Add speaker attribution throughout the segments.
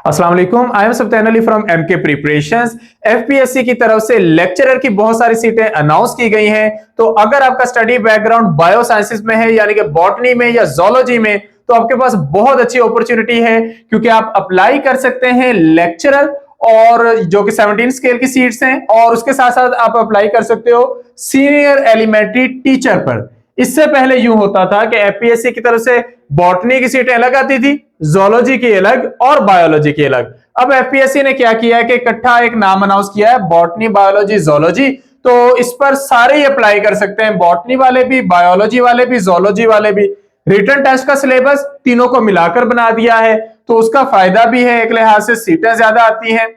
Speaker 1: अस्सलाम वालेकुम, I am Sabtan Ali from MK preparations. FPSC की तरफ से लेक्चरर की बहुत सारी सीटें अनाउंस की गई हैं। तो अगर आपका स्टडी बैकग्राउंड बायो साइंसेस में है यानी कि बॉटनी में या जोलॉजी में, तो आपके पास बहुत अच्छी अपॉर्चुनिटी है, क्योंकि आप अप्लाई कर सकते हैं लेक्चरर और जो कि 17 स्केल की सीट्स हैं, और उसके साथ साथ आप अप्लाई कर सकते हो सीनियर एलिमेंट्री टीचर पर। इससे पहले यूं होता था कि एफपीएससी की तरफ से बॉटनी की सीटें अलग आती थी, जोलॉजी की अलग और बायोलॉजी की अलग। अब एफपीएससी ने क्या किया है कि इकट्ठा एक नाम अनाउंस किया है, बॉटनी बायोलॉजी जोलॉजी। तो इस पर सारे ही अप्लाई कर सकते हैं, बॉटनी वाले भी, बायोलॉजी वाले भी, जोलॉजी वाले भी। रिटन टेस्ट का सिलेबस तीनों को मिलाकर बना दिया है, तो उसका फायदा भी है, एक लिहाज से सीटें ज्यादा आती हैं।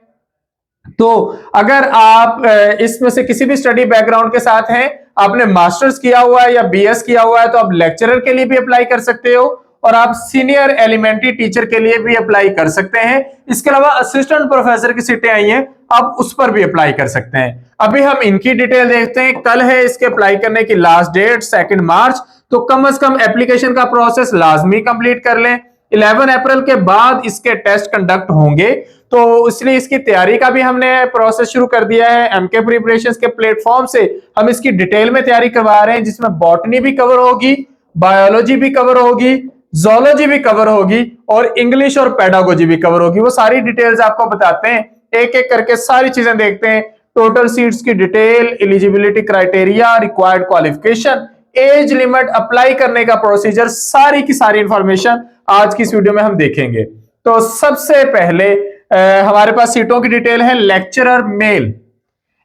Speaker 1: तो अगर आप इसमें से किसी भी स्टडी बैकग्राउंड के साथ हैं, आपने मास्टर्स किया हुआ है या बीएस किया हुआ है, तो आप लेक्चरर के लिए भी अप्लाई कर सकते हो, और आप सीनियर एलिमेंट्री टीचर के लिए भी अप्लाई कर सकते हैं। इसके अलावा असिस्टेंट प्रोफेसर की सीटें आई हैं, आप उस पर भी अप्लाई कर सकते हैं। अभी हम इनकी डिटेल देखते हैं। कल है इसके अप्लाई करने की लास्ट डेट 2 मार्च, तो कम से कम एप्लीकेशन का प्रोसेस लाजमी कंप्लीट कर लें। 11 अप्रैल के बाद इसके टेस्ट कंडक्ट होंगे, तो इसलिए इसकी तैयारी का भी हमने प्रोसेस शुरू कर दिया है। एमके प्रिपरेशंस के प्लेटफॉर्म से हम इसकी डिटेल में तैयारी करवा रहे हैं, जिसमें बॉटनी भी कवर होगी, बायोलॉजी भी कवर होगी, जोलॉजी भी कवर होगी, और इंग्लिश और पेडागोजी भी कवर होगी। वो सारी डिटेल्स आपको बताते हैं, एक एक करके सारी चीजें देखते हैं। टोटल सीट्स की detail, eligibility criteria, required qualification, age limit, apply करने का प्रोसीजर, सारी की सारी इंफॉर्मेशन आज की इस वीडियो में हम देखेंगे। तो सबसे पहले हमारे पास सीटों की डिटेल है। लेक्चरर मेल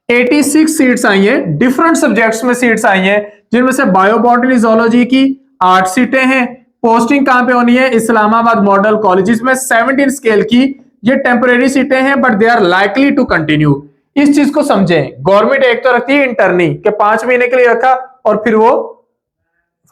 Speaker 1: 86 सीट्स आई हैं, डिफरेंट सब्जेक्ट्स में सीट्स आई हैं, जिनमें से बायो बॉटनी जोलॉजी की 8 सीटें हैं। पोस्टिंग कहां पे होनी है? इस्लामाबाद मॉडल कॉलेजेस में। 17 स्केल की ये टेम्परेरी सीटें हैं, but they are likely to continue. इस चीज को समझें, गवर्नमेंट एक तो रखती है इंटर्नी के 5 महीने के लिए रखा और फिर वो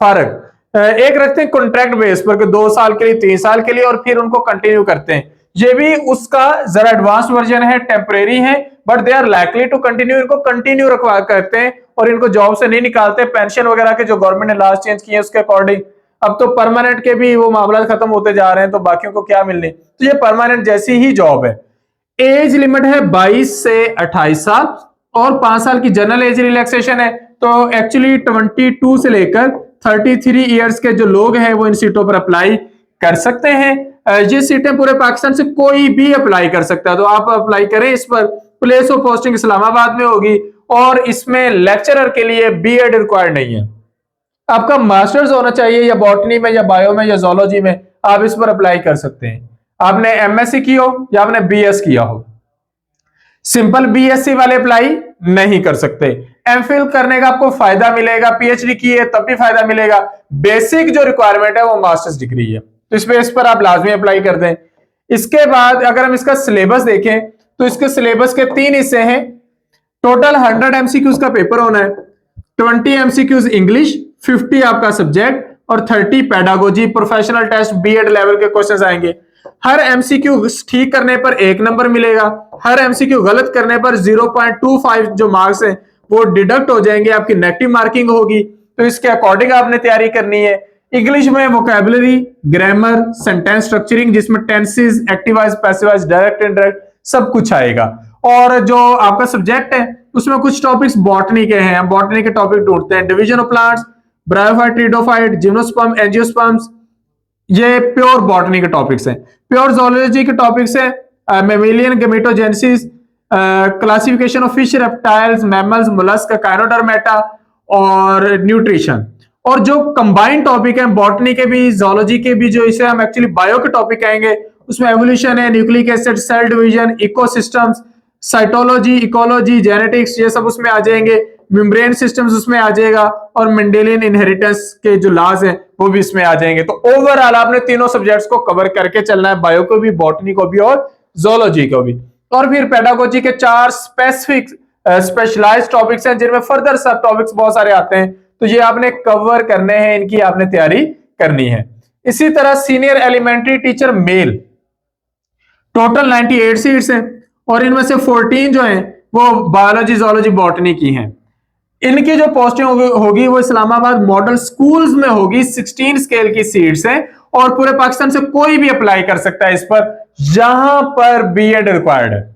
Speaker 1: फारग, एक रखते हैं कॉन्ट्रैक्ट बेस पर कि 2 साल के लिए, 3 साल के लिए, और फिर उनको कंटिन्यू करते हैं। ये भी उसका जरा एडवांस वर्जन है, टेम्परेरी है, but they are likely to continue. इनको कंटिन्यू रखवा करते हैं और इनको जॉब से नहीं निकालते। पेंशन वगैरह के जो गवर्नमेंट ने लास्ट चेंज किए उसके अकॉर्डिंग अब तो परमानेंट के भी वो मामला खत्म होते जा रहे हैं, तो बाकियों को क्या मिलने, तो ये परमानेंट जैसी ही जॉब है। एज लिमिट है 22 से 28 साल, और 5 साल की जनरल एज रिलैक्सेशन है। तो एक्चुअली 22 से लेकर 33 ईयर्स के जो लोग हैं वो इन सीटों पर अप्लाई कर सकते हैं। ये सीटें पूरे पाकिस्तान से कोई भी अप्लाई कर सकता है, तो आप अप्लाई करें इस पर। प्लेस ऑफ पोस्टिंग इस्लामाबाद में होगी, और इसमें लेक्चरर के लिए बीएड रिक्वायर्ड नहीं है। आपका मास्टर्स होना चाहिए या बॉटनी में या बायो में या जोलॉजी में, आप इस पर अप्लाई कर सकते हैं। आपने एमएससी की हो या आपने बीएस किया हो। सिंपल बीएससी वाले अप्लाई नहीं कर सकते। एमफिल करने का आपको फायदा मिलेगा, पीएचडी की है तब भी फायदा मिलेगा। बेसिक जो रिक्वायरमेंट है वो मास्टर्स डिग्री है, तो इस बेस पर आप लाजमी अप्लाई कर दें। इसके बाद अगर हम इसका सिलेबस देखें, तो इसके सिलेबस के 3 हिस्से हैं। टोटल 100 एमसीक्यूज का पेपर होना है। 20 एमसीक्यूज इंग्लिश, 50 आपका सब्जेक्ट, और 30 pedagogy, professional test, BEd level के क्वेश्चंस आएंगे। हर एमसीक्यू ठीक करने पर 1 नंबर मिलेगा, हर एमसीक्यू गलत करने पर 0.25 जो मार्क्स हैं वो डिडक्ट हो जाएंगे, आपकी नेगेटिव मार्किंग होगी। तो इसके अकॉर्डिंग आपने तैयारी करनी है। इंग्लिश में वोकैबुलरी, ग्रामर, सेंटेंस स्ट्रक्चरिंग, जिसमें tenses, active voice, passive voice, direct indirect सब कुछ आएगा। और जो आपका सब्जेक्ट है उसमें कुछ टॉपिक्स बॉटनी के हैं, हम बॉटनी के टॉपिक ढूंढते हैं। Division of plants, bryophyte, pteridophyte, gymnosperm, angiosperms, ये प्योर बॉटनी के टॉपिक्स हैं। प्योर जोलॉजी के टॉपिक्स हैं mammalian, gametogenesis, classification of fish, reptiles, mammals, mollusc, echinodermata, और न्यूट्रिशन। और जो कंबाइंड टॉपिक है बॉटनी के भी जोलॉजी के भी, जो इसे हम एक्चुअली बायो के टॉपिक कहेंगे, उसमें एवोल्यूशन है, nucleic acid, cell division, ecosystems, cytology, ecology, genetics, ये सब उसमें आ जाएंगे। मेम्ब्रेन सिस्टम्स उसमें आ जाएगा, और मेंडेलियन इनहेरिटेंस के जो लॉज हैं वो भी इसमें आ जाएंगे। तो ओवरऑल आपने तीनों सब्जेक्ट्स को कवर करके चलना है, बायो को भी, बॉटनी को भी, और जोलॉजी को भी। और फिर पेडागोजी के 4 स्पेसिफिक स्पेशलाइज्ड टॉपिक्स हैं, जिनमें फर्दर सब टॉपिक्स बहुत सारे आते हैं, तो ये आपने कवर करने हैं, इनकी आपने तैयारी करनी है। इसी तरह senior elementary teacher male, total 98 seats हैं, और इनमें से 14 जो हैं वो बायोलॉजी, जोलॉजी, बॉटनी की हैं। इनकी जो पोस्टिंग होगी वो इस्लामाबाद मॉडल स्कूल्स में होगी। 16 स्केल की सीट्स हैं, और पूरे पाकिस्तान से कोई भी अप्लाई कर सकता है इस पर, जहां पर बीएड रिक्वायर्ड है,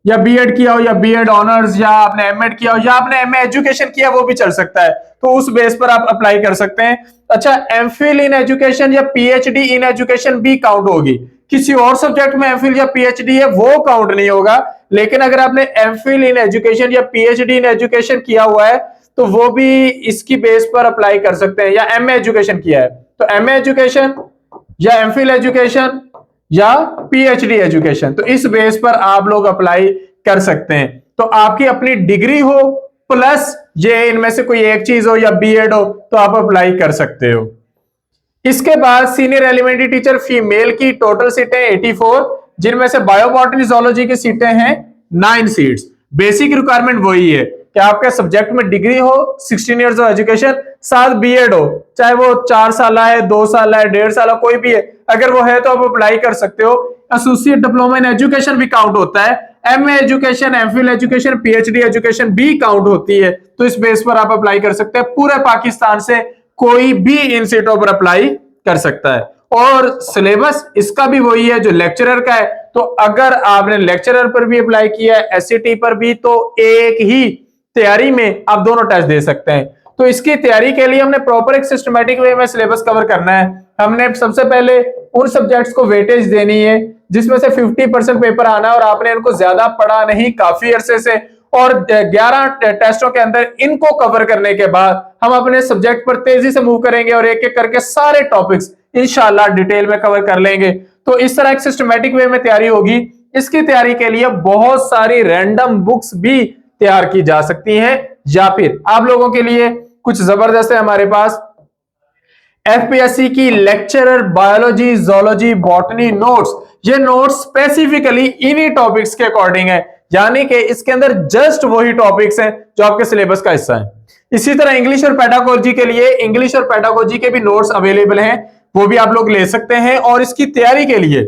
Speaker 1: या बीएड किया हो, या बीएड ऑनर्स, या आपने एमएड किया हो, या आपने एमए एजुकेशन किया, वो भी चल सकता है, तो उस बेस पर आप अप्लाई कर सकते हैं। अच्छा, एमफिल इन एजुकेशन या पीएचडी इन एजुकेशन भी काउंट होगी। किसी और सब्जेक्ट में एमफिल या पीएचडी है वो काउंट नहीं होगा, लेकिन अगर आपने एमफिल इन एजुकेशन या पीएचडी इन एजुकेशन किया हुआ है तो वो भी इसकी बेस पर अप्लाई कर सकते हैं, या एमए एजुकेशन किया है तो एमए एजुकेशन या एमफिल एजुकेशन या पीएचडी एजुकेशन, तो इस बेस पर आप लोग अप्लाई कर सकते हैं। तो आपकी अपनी डिग्री हो प्लस ये इनमें से कोई एक चीज हो या बीएड हो तो आप अप्लाई कर सकते हो। इसके बाद सीनियर एलिमेंट्री टीचर फीमेल की टोटल सीटें 84, जिनमें से बायोबॉटनी जोलॉजी की सीटें हैं 9 सीट्स। बेसिक रिक्वायरमेंट वही है कि आपके सब्जेक्ट में डिग्री हो, 16 इयर्स ऑफ एजुकेशन, साथ बीएड हो, चाहे वो 4 साल है, 2 साल है, 1.5 साल कोई भी है, अगर वो है तो आप अप्लाई कर सकते हो। एसोसिएट डिप्लोमा इन एजुकेशन भी काउंट होता है, MA education, MPhil education, PhD education भी काउंट होती है, तो इस बेस पर आप अप्लाई कर सकते हैं। पूरे पाकिस्तान से कोई भी इन सीटों पर अप्लाई कर सकता है, और सिलेबस इसका भी वही है जो लेक्चरर का है। तो अगर आपने लेक्चरर पर भी अप्लाई किया है, एससीटी पर भी, तो एक ही तैयारी में आप दोनों टेस्ट दे सकते हैं। तो इसकी तैयारी के लिए हमने प्रॉपर एक सिस्टमैटिक वे में सिलेबस कवर करना है। हमने सबसे पहले उन सब्जेक्ट्स को वेटेज देनी है जिसमें से 50% पेपर आना है, और आपने इनको ज्यादा पढ़ा नहीं काफी अरसे से, और 11 टेस्टों के अंदर इनको कवर करने के बाद हम अपने सब्जेक्ट पर तेजी से मूव करेंगे और एक एक करके सारे टॉपिक्स इंशाल्लाह डिटेल में कवर कर लेंगे। तो इस तरह एक सिस्टमैटिक वे में तैयारी होगी। इसकी तैयारी के लिए बहुत सारी रैंडम बुक्स भी तैयार की जा सकती हैं, या फिर आप लोगों के लिए कुछ जबरदस्त है हमारे पास एफपीएससी की lecturer biology, zoology, botany notes. ये नोट्स स्पेसिफिकली इन्हीं टॉपिक्स के अकॉर्डिंग है, यानी कि इसके अंदर जस्ट वही टॉपिक्स हैं जो आपके सिलेबस का हिस्सा है। इसी तरह इंग्लिश और पेडागोजी के लिए इंग्लिश और पेडागोजी के भी नोट्स अवेलेबल हैं, वो भी आप लोग ले सकते हैं। और इसकी तैयारी के लिए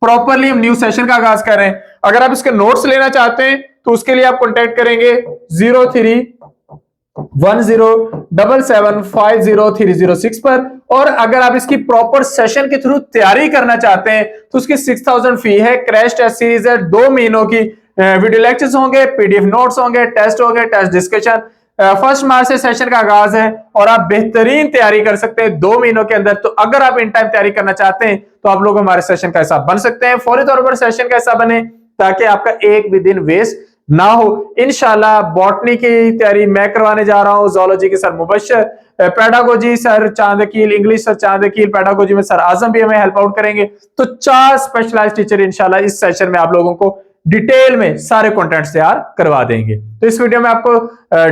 Speaker 1: प्रॉपरली हम न्यू सेशन का आगाज कर रहे हैं। अगर आप इसके नोट्स लेना चाहते हैं तो उसके लिए आप कॉन्टेक्ट करेंगे 0310750306 पर। और अगर आप इसकी प्रॉपर सेशन के थ्रू तैयारी करना चाहते हैं तो उसकी 6000 फी है। क्रैश टेस्ट सीरीज है, 2 महीनों की, वीडियो लेक्चर्स होंगे, पीडीएफ नोट्स होंगे, टेस्ट होंगे, टेस्ट डिस्कशन। 1 मार्च से सेशन का आगाज है और आप बेहतरीन तैयारी कर सकते हैं 2 महीनों के अंदर। तो अगर आप इन टाइम तैयारी करना चाहते हैं तो आप लोग हमारे सेशन का हिस्सा बन सकते हैं। फौरी तौर पर सेशन का हिस्सा बने ताकि आपका एक भी दिन वेस्ट ना हो। इंशाल्लाह बॉटनी की तैयारी मैं करवाने जा रहा हूं, जोलॉजी के sir Mubashir, pedagogy sir Chandkeel, English sir Chandkeel, pedagogy में सर आजम भी हमें हेल्प आउट करेंगे। तो 4 स्पेशलाइज्ड टीचर इंशाल्लाह इस सेशन में आप लोगों को डिटेल में सारे कंटेंट्स तैयार करवा देंगे। तो इस वीडियो में आपको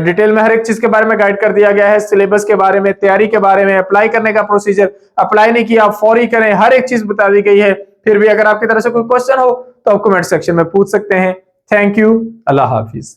Speaker 1: डिटेल में हर एक चीज के बारे में गाइड कर दिया गया है, सिलेबस के बारे में, तैयारी के बारे में, अप्लाई करने का प्रोसीजर, अप्लाई नहीं किया आप फौरी करें, हर एक चीज बता दी गई है। फिर भी अगर आपकी तरफ से कोई क्वेश्चन हो तो आप कमेंट सेक्शन में पूछ सकते हैं। Thank you, Allah Hafiz.